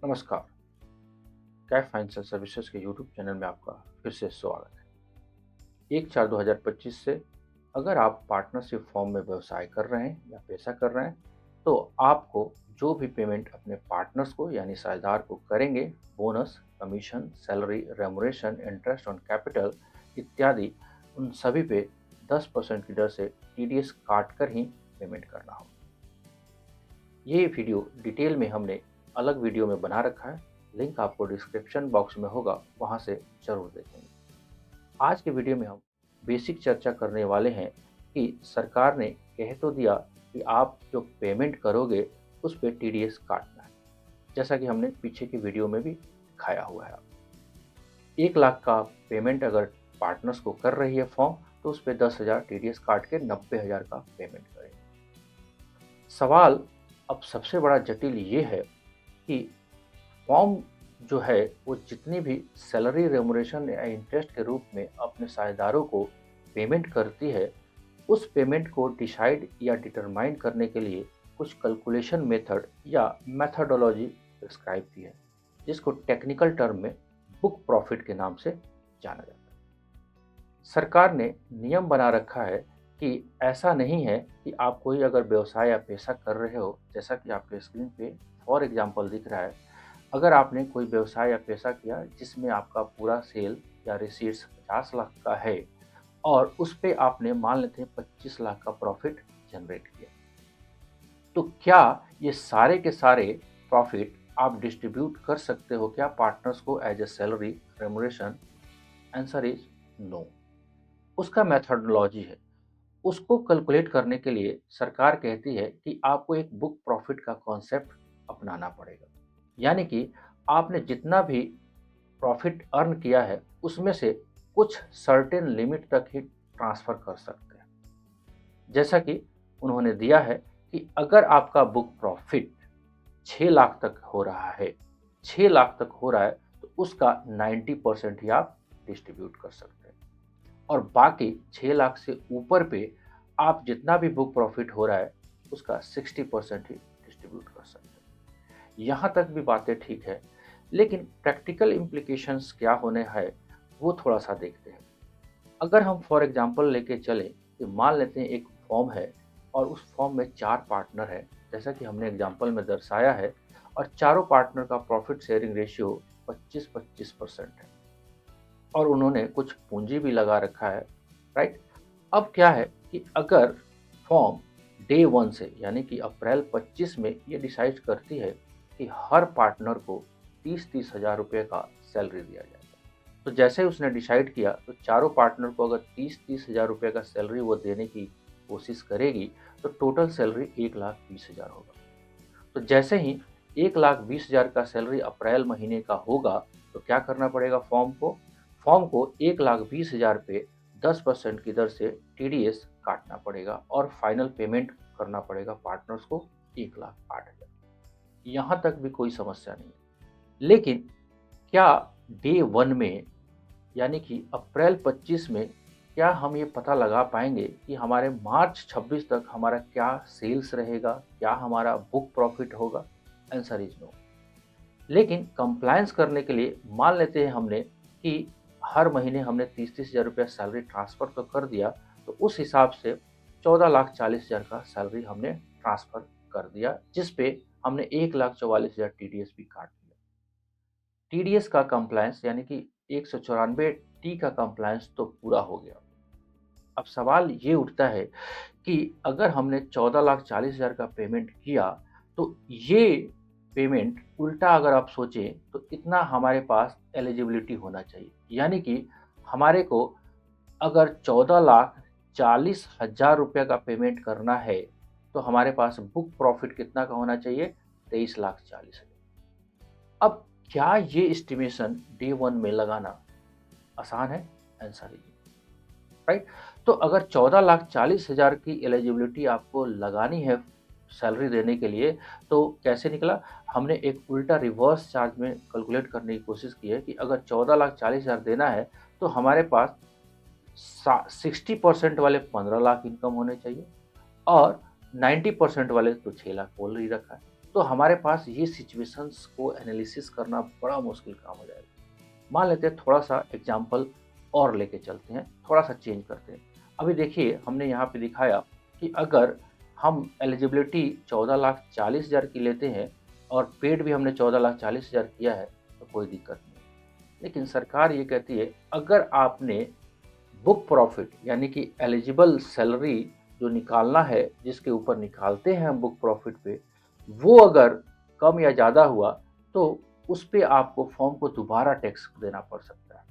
नमस्कार। Kaif financial services के YouTube channel में आपका फिर से स्वागत है। 1/4/2025 से अगर आप पार्टनरशिप फॉर्म में व्यवसाय कर रहे हैं या पैसा कर रहे हैं, तो आपको जो भी पेमेंट अपने पार्टनर्स को यानी साझेदार को करेंगे, bonus, commission, salary, remuneration, interest on capital इत्यादि, उन सभी पे 10% की दर से टीडीएस काट कर ही पेमेंट करना होगा। ये वीडियो डिटेल में हमने अलग वीडियो में बना रखा है, लिंक आपको डिस्क्रिप्शन बॉक्स में होगा, वहाँ से ज़रूर देखेंगे। आज के वीडियो में हम बेसिक चर्चा करने वाले हैं कि सरकार ने कह तो दिया कि आप जो पेमेंट करोगे उस पे टीडीएस काटना है, जैसा कि हमने पीछे की वीडियो में भी दिखाया हुआ है। 1 लाख का पेमेंट अगर पार्टनर्स को कर रही है फॉर्म, तो उस पर 10,000 टीडीएस काट के 90,000 का पेमेंट करेंगे। सवाल अब सबसे बड़ा जटिल ये है कि फॉर्म जो है वो जितनी भी सैलरी, रेमुनरेशन या इंटरेस्ट के रूप में अपने साझेदारों को पेमेंट करती है, उस पेमेंट को डिसाइड या डिटरमाइन करने के लिए कुछ कैलकुलेशन मेथड या मेथडोलॉजी प्रिस्क्राइब की है, जिसको टेक्निकल टर्म में बुक प्रॉफिट के नाम से जाना जाता है। सरकार ने नियम बना रखा है कि ऐसा नहीं है कि आप कोई अगर व्यवसाय या पैसा कर रहे हो, जैसा कि आपके स्क्रीन पे फॉर एग्जांपल दिख रहा है, अगर आपने कोई व्यवसाय या पैसा किया जिसमें आपका पूरा सेल या रिसीट्स 50 लाख का है और उस पे आपने मान लेते हैं 25 लाख का प्रॉफिट जनरेट किया, तो क्या ये सारे के सारे प्रॉफिट आप डिस्ट्रीब्यूट कर सकते हो क्या पार्टनर्स को as a salary, remuneration? Answer is no. उसका मेथडोलॉजी है, उसको कैलकुलेट करने के लिए सरकार कहती है कि आपको एक बुक प्रॉफिट का कॉन्सेप्ट अपनाना पड़ेगा। यानी कि आपने जितना भी प्रॉफिट अर्न किया है उसमें से कुछ सर्टेन लिमिट तक ही ट्रांसफ़र कर सकते हैं। जैसा कि उन्होंने दिया है कि अगर आपका बुक प्रॉफिट 6 लाख तक हो रहा है, 6 लाख तक हो रहा है, तो उसका 90% ही आप डिस्ट्रीब्यूट कर सकते हैं और बाकी 6 लाख से ऊपर पे आप जितना भी बुक प्रॉफिट हो रहा है उसका 60% ही डिस्ट्रीब्यूट कर सकते हैं। यहाँ तक भी बातें ठीक है, लेकिन प्रैक्टिकल इम्प्लीकेशंस क्या होने हैं वो थोड़ा सा देखते हैं। अगर हम फॉर एग्जांपल लेके चलें कि मान लेते हैं एक फॉर्म है और उस फॉर्म में 4 पार्टनर हैं, जैसा कि हमने एग्जांपल में दर्शाया है, और चारों पार्टनर का प्रॉफिट शेयरिंग रेशियो 25-25% है और उन्होंने कुछ पूंजी भी लगा रखा है, राइट? अब क्या है कि अगर फॉर्म डे 1 से यानी कि अप्रैल 25 में ये डिसाइड करती है कि हर पार्टनर को 30-30 हज़ार रुपये का सैलरी दिया जाएगा, तो जैसे ही उसने डिसाइड किया तो चारों पार्टनर को अगर 30-30 हज़ार रुपये का सैलरी वो देने की कोशिश करेगी, तो टोटल सैलरी 1,20,000 होगा। तो जैसे ही 1,20,000 का सैलरी अप्रैल महीने का होगा, तो क्या करना पड़ेगा फॉर्म को 1,20,000 पे 10% की दर से टीडीएस काटना पड़ेगा और फाइनल पेमेंट करना पड़ेगा पार्टनर्स को 1,08,000। यहाँ तक भी कोई समस्या नहीं है, लेकिन क्या डे 1 में यानी कि अप्रैल 25 में क्या हम ये पता लगा पाएंगे कि हमारे मार्च 26 तक हमारा क्या सेल्स रहेगा, क्या हमारा बुक प्रॉफिट होगा? Answer is no. लेकिन कंप्लायंस करने के लिए मान लेते हैं हमने कि हर महीने हमने 30-30 हज़ार रुपया सैलरी ट्रांसफ़र तो कर दिया, तो उस हिसाब से 14,40,000 का सैलरी हमने ट्रांसफ़र कर दिया, जिस पे हमने 1,44,000 टीडीएस भी काट दिया। टीडीएस का कंप्लायंस यानी कि 194 टी का कंप्लायंस तो पूरा हो गया। अब सवाल ये उठता है कि अगर हमने 14,40,000 का पेमेंट किया, तो ये पेमेंट उल्टा अगर आप सोचें तो इतना हमारे पास एलिजिबिलिटी होना चाहिए। यानी कि हमारे को अगर 14,40,000 रुपये का पेमेंट करना है, तो हमारे पास बुक प्रॉफिट कितना का होना चाहिए? 23,40,000। अब क्या ये एस्टिमेशन डे 1 में लगाना आसान है? आंसर है राइट। तो अगर 14,40,000 की एलिजिबिलिटी आपको लगानी है सैलरी देने के लिए, तो कैसे निकला? हमने एक उल्टा रिवर्स चार्ज में कैलकुलेट करने की कोशिश की है कि अगर 14,40,000 देना है, तो हमारे पास 60% वाले 15 लाख इनकम होने चाहिए और 90% वाले तो 6 लाख बोल ही रखा है। तो हमारे पास ये सिचुएशंस को एनालिसिस करना बड़ा मुश्किल काम हो जाएगा। मान लेते हैं थोड़ा सा एग्जाम्पल और लेके चलते हैं, थोड़ा सा चेंज करते हैं। अभी देखिए हमने यहाँ पे दिखाया कि अगर हम एलिजिबिलिटी 14,40,000 की लेते हैं और पेड भी हमने 14,40,000 किया है तो कोई दिक्कत नहीं। लेकिन सरकार ये कहती है अगर आपने बुक प्रॉफिट यानी कि एलिजिबल सैलरी जो निकालना है, जिसके ऊपर निकालते हैं हम बुक प्रॉफिट पे, वो अगर कम या ज़्यादा हुआ तो उस पे आपको फॉर्म को दोबारा टैक्स देना पड़ सकता है।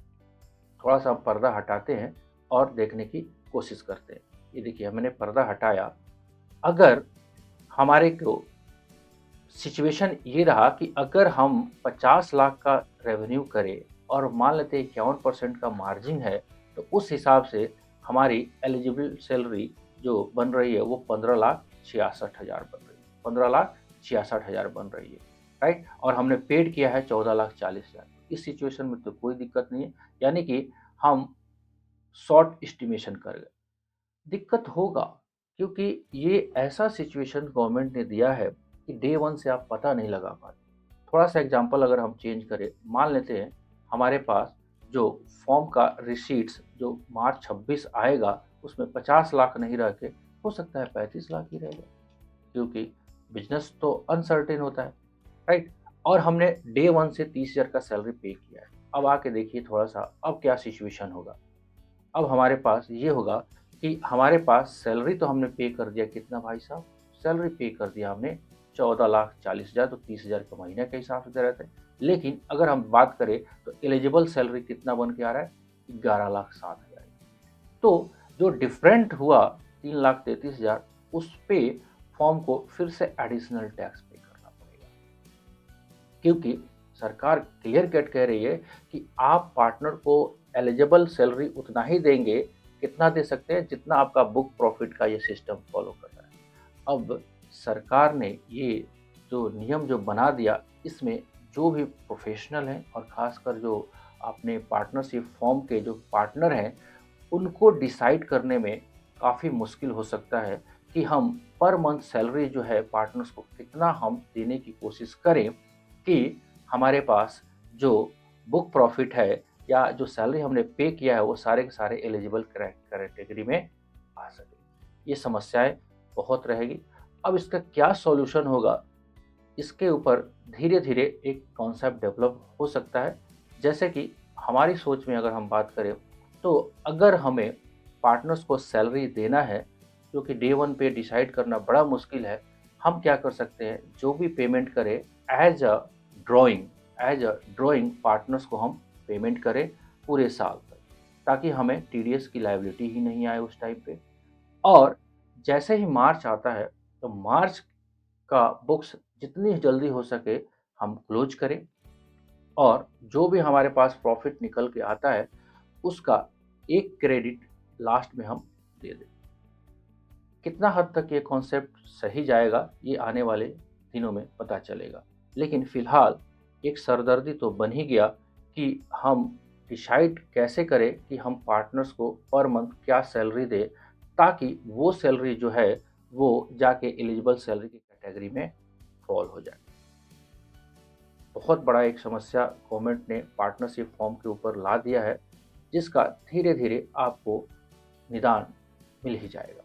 थोड़ा सा हम पर्दा हटाते हैं और देखने की कोशिश करते हैं। ये देखिए मैंने पर्दा हटाया। अगर हमारे को सिचुएशन ये रहा कि अगर हम 50 लाख का रेवेन्यू करें और मान लेते हैं 51% का मार्जिन है, तो उस हिसाब से हमारी एलिजिबल सैलरी जो बन रही है वो 15,66,000 बन रही है, 15,66,000 बन रही है, राइट। और हमने पेड किया है 14,40,000। इस सिचुएशन में तो कोई दिक्कत नहीं है, यानी कि हम शॉर्ट एस्टिमेशन कर गए। दिक्कत होगा क्योंकि ये ऐसा सिचुएशन गवर्नमेंट ने दिया है कि डे वन से आप पता नहीं लगा पाते। थोड़ा सा एग्जांपल अगर हम चेंज करें, मान लेते हैं हमारे पास जो फॉर्म का रिसीट्स जो मार्च 26 आएगा उसमें 50 लाख नहीं रह के हो सकता है 35 लाख ही रहेगा, क्योंकि बिजनेस तो अनसर्टेन होता है, राइट। और हमने डे वन से 30,000 का सैलरी पे किया है। अब आके देखिए थोड़ा सा अब क्या सिचुएशन होगा। अब हमारे पास ये होगा कि हमारे पास सैलरी तो हमने पे कर दिया, कितना भाई साहब, सैलरी पे कर दिया हमने 14,40,000, तो 30,000 का महीने के हिसाब से दे रहे थे। लेकिन अगर हम बात करें तो एलिजिबल सैलरी कितना बन के आ रहा है, 11,07,000। तो जो डिफरेंट हुआ 3,33,000, उस पे फॉर्म को फिर से एडिशनल टैक्स पे करना पड़ेगा, क्योंकि सरकार क्लियर कट कह रही है कि आप पार्टनर को एलिजिबल सैलरी उतना ही देंगे, कितना दे सकते हैं जितना आपका बुक प्रॉफिट का ये सिस्टम फॉलो कर रहा है। अब सरकार ने ये जो नियम जो बना दिया, इसमें जो भी प्रोफेशनल हैं और ख़ासकर जो अपने पार्टनरशिप फॉर्म के जो पार्टनर हैं, उनको डिसाइड करने में काफ़ी मुश्किल हो सकता है कि हम पर मंथ सैलरी जो है पार्टनर्स को कितना हम देने की कोशिश करें कि हमारे पास जो बुक प्रॉफिट है या जो सैलरी हमने पे किया है वो सारे के सारे एलिजिबल कैटेगरी में आ सके। ये समस्याएं बहुत रहेगी। अब इसका क्या सॉल्यूशन होगा, इसके ऊपर धीरे धीरे एक कॉन्सेप्ट डेवलप हो सकता है। जैसे कि हमारी सोच में अगर हम बात करें तो अगर हमें पार्टनर्स को सैलरी देना है जो कि डे वन पे डिसाइड करना बड़ा मुश्किल है, हम क्या कर सकते हैं, जो भी पेमेंट करें as a drawing as a drawing partners को हम पेमेंट करें पूरे साल तक, ताकि हमें टीडीएस की लायबिलिटी ही नहीं आए उस टाइम पे। और जैसे ही मार्च आता है तो मार्च का बुक्स जितनी जल्दी हो सके हम क्लोज करें और जो भी हमारे पास प्रॉफिट निकल के आता है उसका एक क्रेडिट लास्ट में हम दे दें। कितना हद तक ये कॉन्सेप्ट सही जाएगा ये आने वाले दिनों में पता चलेगा। लेकिन फ़िलहाल एक सरदर्दी तो बन ही गया कि हम डिसाइड कैसे करें कि हम पार्टनर्स को पर मंथ क्या सैलरी दें, ताकि वो सैलरी जो है वो जाके एलिजिबल सैलरी की कैटेगरी में फॉल हो जाए। बहुत बड़ा एक समस्या गवर्नमेंट ने पार्टनरशिप फॉर्म के ऊपर ला दिया है, जिसका धीरे धीरे आपको निदान मिल ही जाएगा।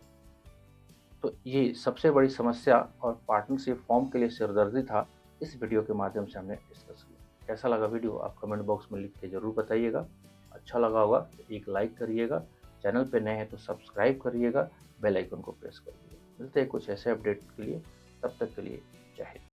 तो ये सबसे बड़ी समस्या और पार्टनरशिप फॉर्म के लिए सिरदर्दी था, इस वीडियो के माध्यम से हमने डिस्कस किया। कैसा लगा वीडियो आप कमेंट बॉक्स में लिख के ज़रूर बताइएगा। अच्छा लगा होगा तो एक लाइक करिएगा, चैनल पे नए हैं तो सब्सक्राइब करिएगा, बेल आइकन को प्रेस करिएगा। मिलते हैं कुछ ऐसे अपडेट के लिए, तब तक के लिए जय हिंद।